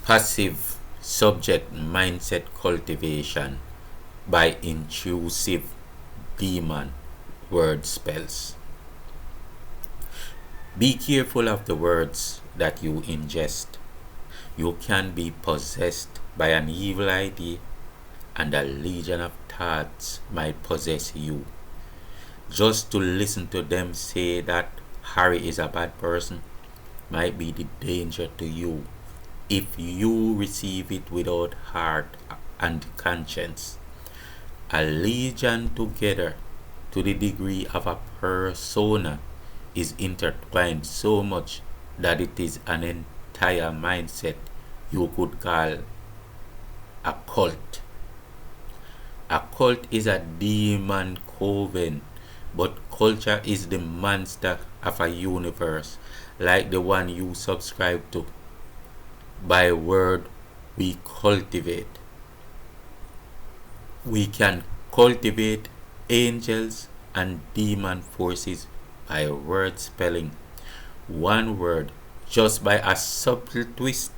Passive subject mindset cultivation by intrusive demon word spells. Be careful of the words that you ingest. You can be possessed by an evil idea, and a legion of thoughts might possess you. Just to listen to them say that Harry is a bad person might be the danger to you if you receive it without heart and conscience. A legion together to the degree of a persona is intertwined so much that it is an entire mindset you could call a cult. A cult is a demon coven, but culture is the monster of a universe like the one you subscribe to. By word we cultivate. We can cultivate angels and demon forces by word spelling. One word, just by a subtle twist,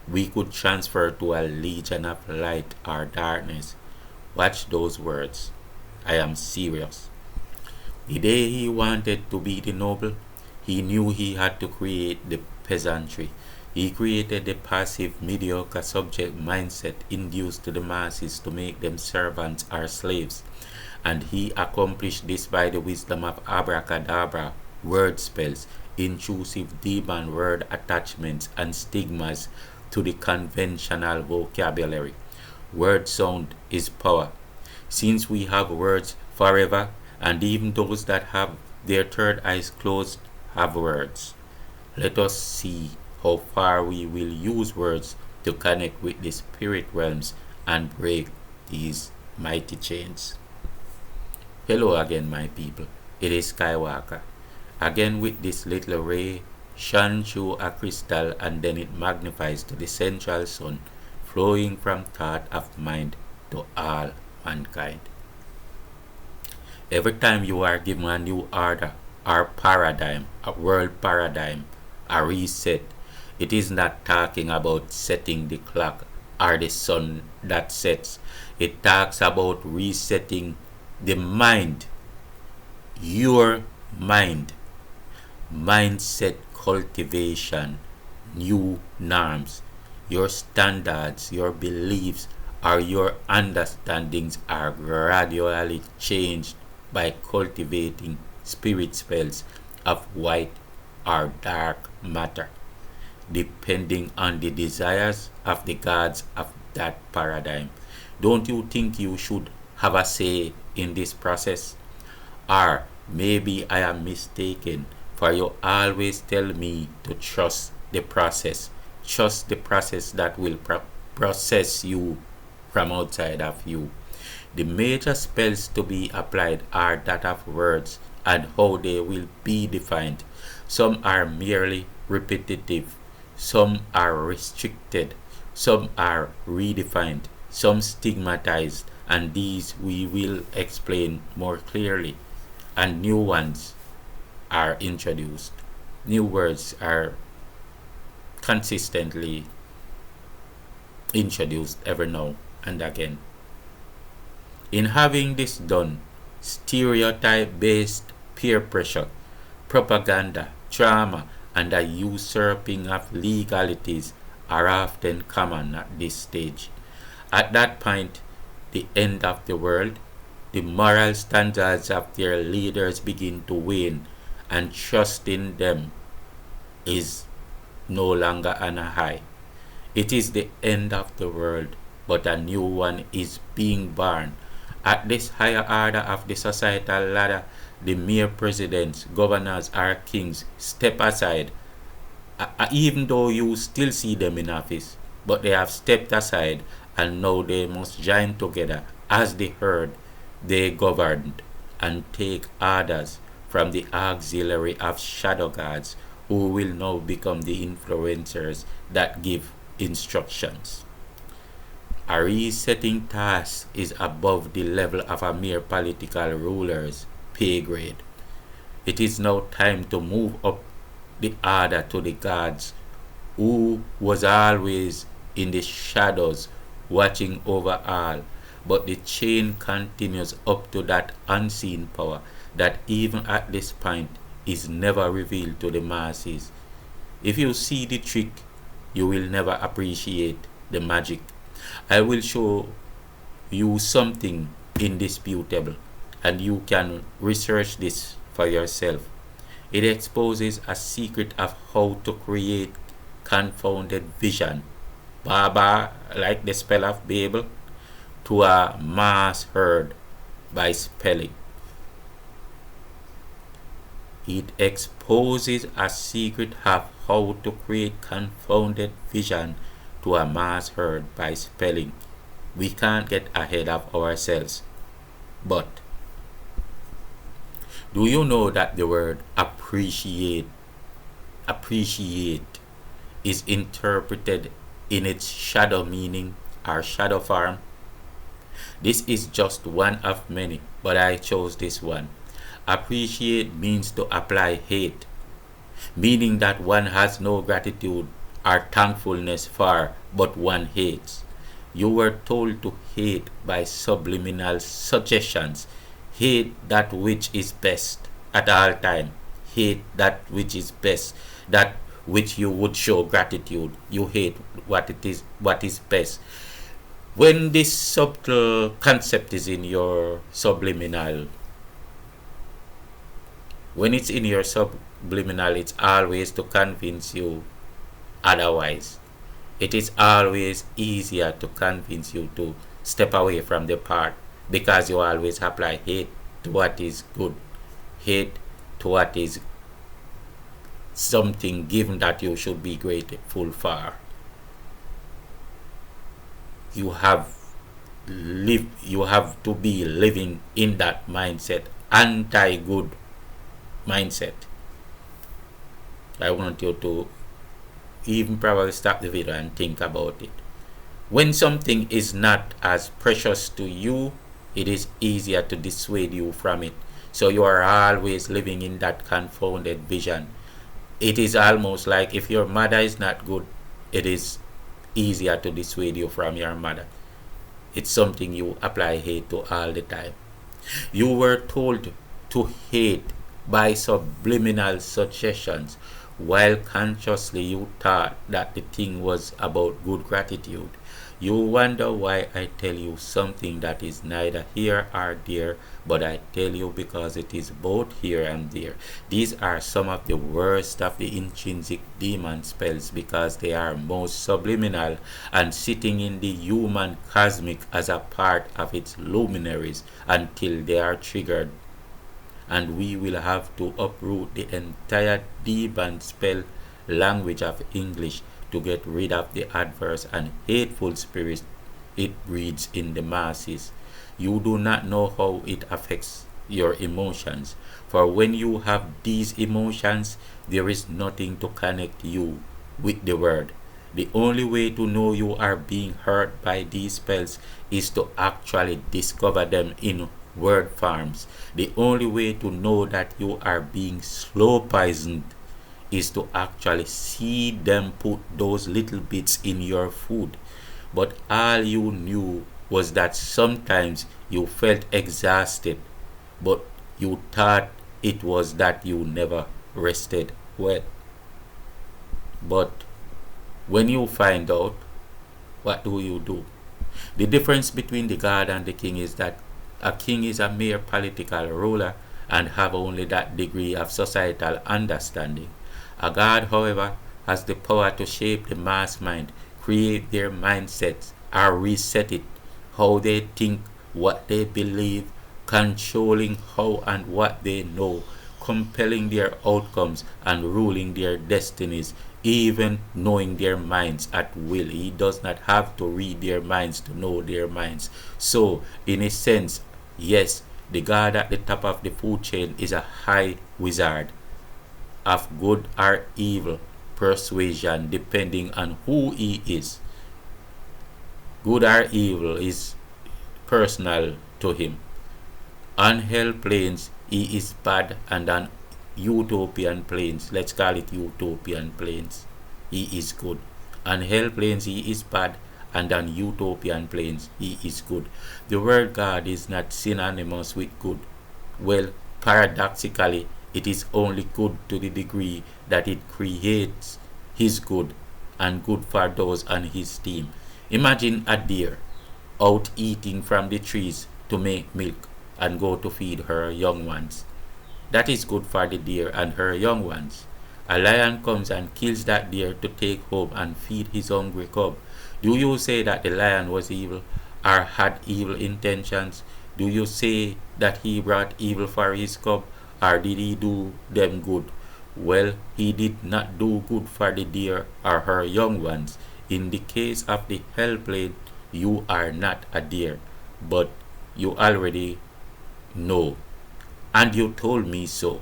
we could transfer to a legion of light or darkness. Watch those words. I am serious. The day he wanted to be the noble, he knew he had to create the peasantry. He created the passive, mediocre subject mindset induced to the masses to make them servants or slaves. And he accomplished this by the wisdom of abracadabra, word spells, intrusive demon word attachments, and stigmas to the conventional vocabulary. Word sound is power. Since we have words forever, and even those that have their third eyes closed have words, let us see how far we will use words to connect with the spirit realms and break these mighty chains. Hello again, my people. It is Skywalker. Again with this little ray shone through a crystal, and then it magnifies to the central sun, flowing from thought of mind to all mankind. Every time you are given a new order or paradigm, a world paradigm, a reset, it is not talking about setting the clock or the sun that sets. It talks about resetting the mind, your mind, mindset cultivation, new norms. Your standards, your beliefs, or your understandings are gradually changed by cultivating spirit spells of white or dark matter, depending on the desires of the gods of that paradigm. Don't you think you should have a say in this process? Or maybe I am mistaken, for you always tell me to trust the process. Trust the process that will process you from outside of you. The major spells to be applied are that of words and how they will be defined. Some are merely repetitive, some are restricted, some are redefined, some stigmatized, and these we will explain more clearly. And new ones are introduced. New words are consistently introduced every now and again. In having this done, stereotype-based peer pressure, propaganda, trauma, and a usurping of legalities are often common at this stage. At that point, the end of the world, the moral standards of their leaders begin to wane, and trust in them is no longer on a high. It is the end of the world, but a new one is being born. At this higher order of the societal ladder, the mere presidents, governors, or kings step aside, even though you still see them in office, but they have stepped aside, and now they must join together as the herd they governed and take orders from the auxiliary of shadow gods, who will now become the influencers that give instructions. A resetting task is above the level of a mere political ruler's pay grade. It is now time to move up the order to the gods, who was always in the shadows, watching over all. But the chain continues up to that unseen power that even at this point is never revealed to the masses. If you see the trick, you will never appreciate the magic. I will show you something indisputable, and you can research this for yourself. It exposes a secret of how to create confounded vision, Baba, like the spell of Babel, to a mass heard by spelling. It exposes a secret of how to create confounded vision to a mass heard by spelling. We can't get ahead of ourselves. But do you know that the word appreciate is interpreted in its shadow meaning or shadow form? This is just one of many, but I chose this one. Appreciate means to apply hate, meaning that one has no gratitude or thankfulness for, but one hates. You were told to hate by subliminal suggestions. Hate that which is best at all time. Hate that which is best, that which you would show gratitude. You hate what is best. When this subtle concept is in your subliminal, when it's in your subliminal, it's always to convince you otherwise. It is always easier to convince you to step away from the path because you always apply hate to what is good, hate to what is something given that you should be grateful for. You have to be living in that mindset, anti-good mindset. I want you to even probably stop the video and think about it. When something is not as precious to you, it is easier to dissuade you from it. So you are always living in that confounded vision. It is almost like if your mother is not good, it is easier to dissuade you from your mother. It's something you apply hate to all the time. You were told to hate by subliminal suggestions, while consciously you thought that the thing was about good gratitude. You wonder why I tell you something that is neither here or there, but I tell you because it is both here and there. These are some of the worst of the intrinsic demon spells because they are most subliminal and sitting in the human cosmic as a part of its luminaries until they are triggered. And we will have to uproot the entire demon spell language of English to get rid of the adverse and hateful spirits it breeds in the masses. You do not know how it affects your emotions, for when you have these emotions, there is nothing to connect you with the word. The only way to know you are being hurt by these spells is to actually discover them in word forms. The only way to know that you are being slow poisoned is to actually see them put those little bits in your food. But all you knew was that sometimes you felt exhausted, but you thought it was that you never rested well. But when you find out, what do you do? The difference between the God and the king is that a king is a mere political ruler and have only that degree of societal understanding. A God, however, has the power to shape the mass mind, create their mindsets, or reset it, how they think, what they believe, controlling how and what they know, compelling their outcomes and ruling their destinies, even knowing their minds at will. He does not have to read their minds to know their minds. So, in a sense, yes, the God at the top of the food chain is a high wizard of good or evil persuasion depending on who he is. Good or evil is personal to him. On hell planes, he is bad, and on utopian planes, let's call it utopian planes, he is good. On hell planes he is bad, and on utopian planes he is good. The word God is not synonymous with good. Well, paradoxically, it is only good to the degree that it creates his good and good for those on his team. Imagine a deer out eating from the trees to make milk and go to feed her young ones. That is good for the deer and her young ones. A lion comes and kills that deer to take home and feed his hungry cub. Do you say that the lion was evil or had evil intentions? Do you say that he brought evil for his cub, or did he do them good? Well, he did not do good for the deer or her young ones. In the case of the hell plane, you are not a deer, but you already know. And you told me so.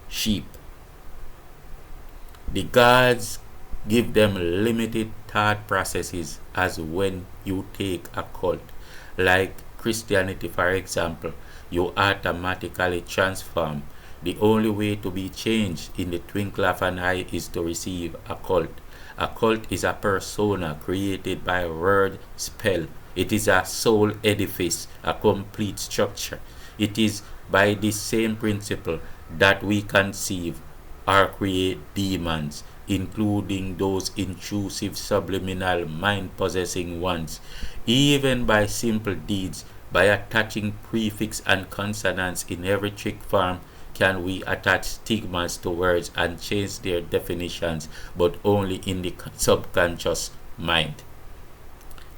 Sheep. The gods give them limited thought processes, as when you take a cult, like Christianity for example, you automatically transform. The only way to be changed in the twinkle of an eye is to receive a cult. A cult is a persona created by a word spell. It is a soul edifice, a complete structure. It is by the same principle that we conceive or create demons, including those intrusive subliminal mind-possessing ones, even by simple deeds, by attaching prefix and consonants in every trick form. Can we attach stigmas to words and change their definitions, but only in the subconscious mind.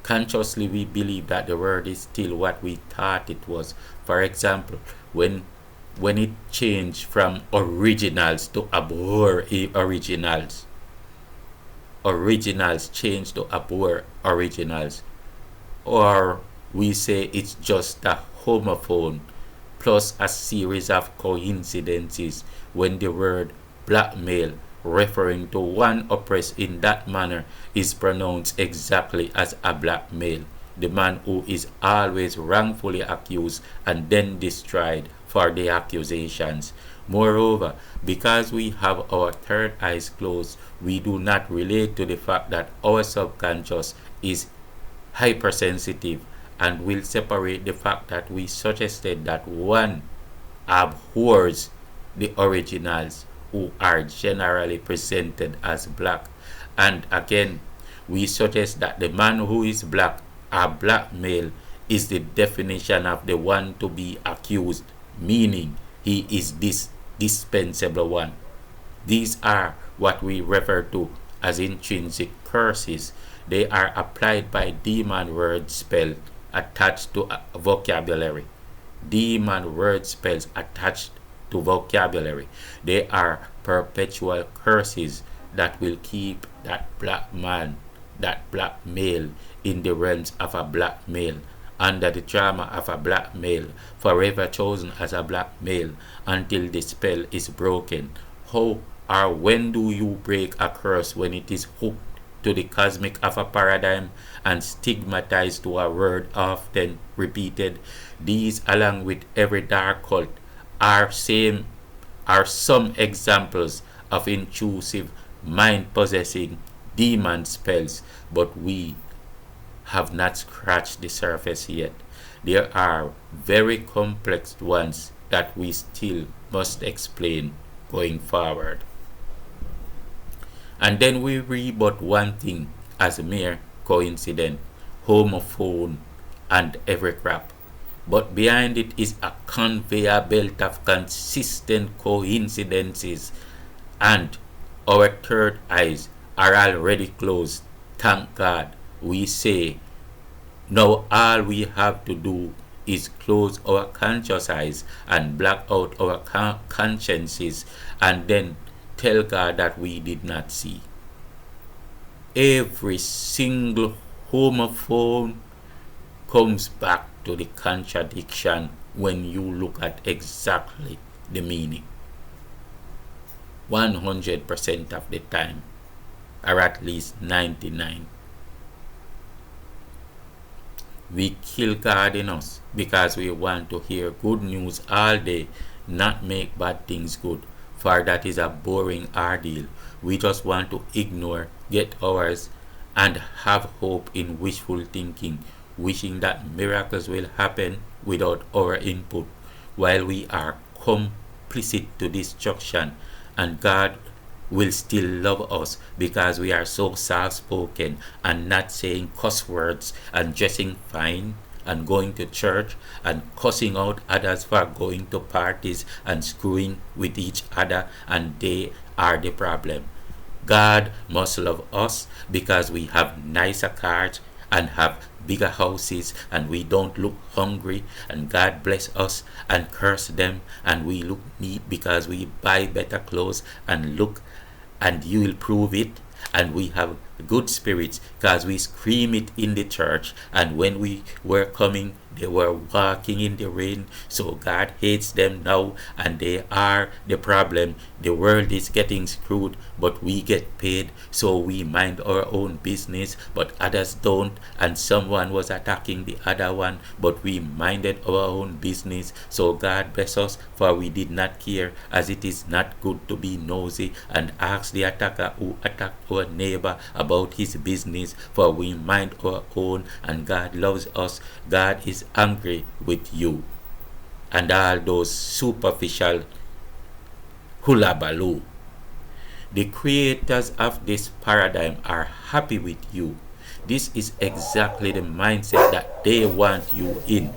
Consciously, we believe that the word is still what we thought it was. For example, when it changed from originals to abhor originals, originals change to abhor originals, or we say it's just a homophone plus a series of coincidences when the word blackmail, referring to one oppressed in that manner, is pronounced exactly as a black male, the man who is always wrongfully accused and then destroyed for the accusations. Moreover, because we have our third eyes closed, we do not relate to the fact that our subconscious is hypersensitive, and will separate the fact that we suggested that one abhors the originals who are generally presented as black. And again, we suggest that the man who is black, a black male, is the definition of the one to be accused, meaning he is this dispensable one. These are what we refer to as intrinsic curses. They are applied by demon word spell attached to a vocabulary. Demon word spells attached to vocabulary. They are perpetual curses that will keep that black man, that black male, in the realms of a black male, under the drama of a black male, forever chosen as a black male until the spell is broken. How or when do you break a curse when it is hooked to the cosmic of a paradigm and stigmatized to a word often repeated? These, along with every dark cult, are some examples of intrusive, mind-possessing demon spells, but we have not scratched the surface yet. There are very complex ones that we still must explain going forward. And then we read but one thing as a mere coincidence, homophone and every crap. But behind it is a conveyor belt of consistent coincidences, and our third eyes are already closed. Thank God, we say. Now all we have to do is close our conscious eyes and black out our consciences, and then tell God that we did not see. Every single homophone comes back to the contradiction when you look at exactly the meaning. 100% of the time, or at least 99. We kill God in us because we want to hear good news all day, not make bad things good, for that is a boring ordeal. We just want to ignore, get ours, and have hope in wishful thinking, wishing that miracles will happen without our input, while we are complicit to destruction, and God will still love us because we are so soft spoken and not saying cuss words and dressing fine and going to church and cussing out others for going to parties and screwing with each other, and they are the problem. God must love us because we have nicer cars and have bigger houses and we don't look hungry, and God bless us and curse them and we look neat because we buy better clothes and look, and you will prove it, and we have good spirits because we scream it in the church, and when we were coming they were walking in the rain. So God hates them now and they are the problem. The world is getting screwed but we get paid, so we mind our own business but others don't, and someone was attacking the other one but we minded our own business. So God bless us, for we did not care, as it is not good to be nosy and ask the attacker who attacked our neighbor about his business, for we mind our own and God loves us. God is angry with you and all those superficial hullabaloo. The creators of this paradigm are happy with you. This is exactly the mindset that they want you in.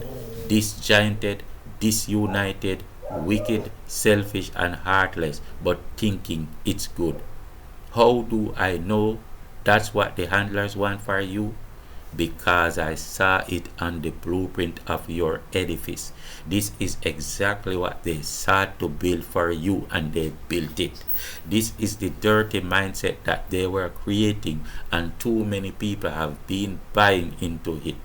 Disjointed, disunited, wicked, selfish, and heartless, but thinking it's good. How do I know that's what the handlers want for you? Because I saw it on the blueprint of your edifice. This is exactly what they sought to build for you, and they built it. This is the dirty mindset that they were creating, and too many people have been buying into it.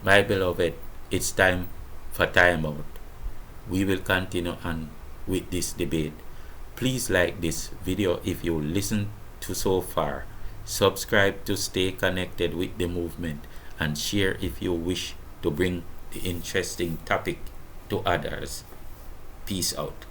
My beloved, it's time for timeout. We will continue on with this debate. Please like this video if you listen to so far. Subscribe to stay connected with the movement, and share if you wish to bring the interesting topic to others. Peace out.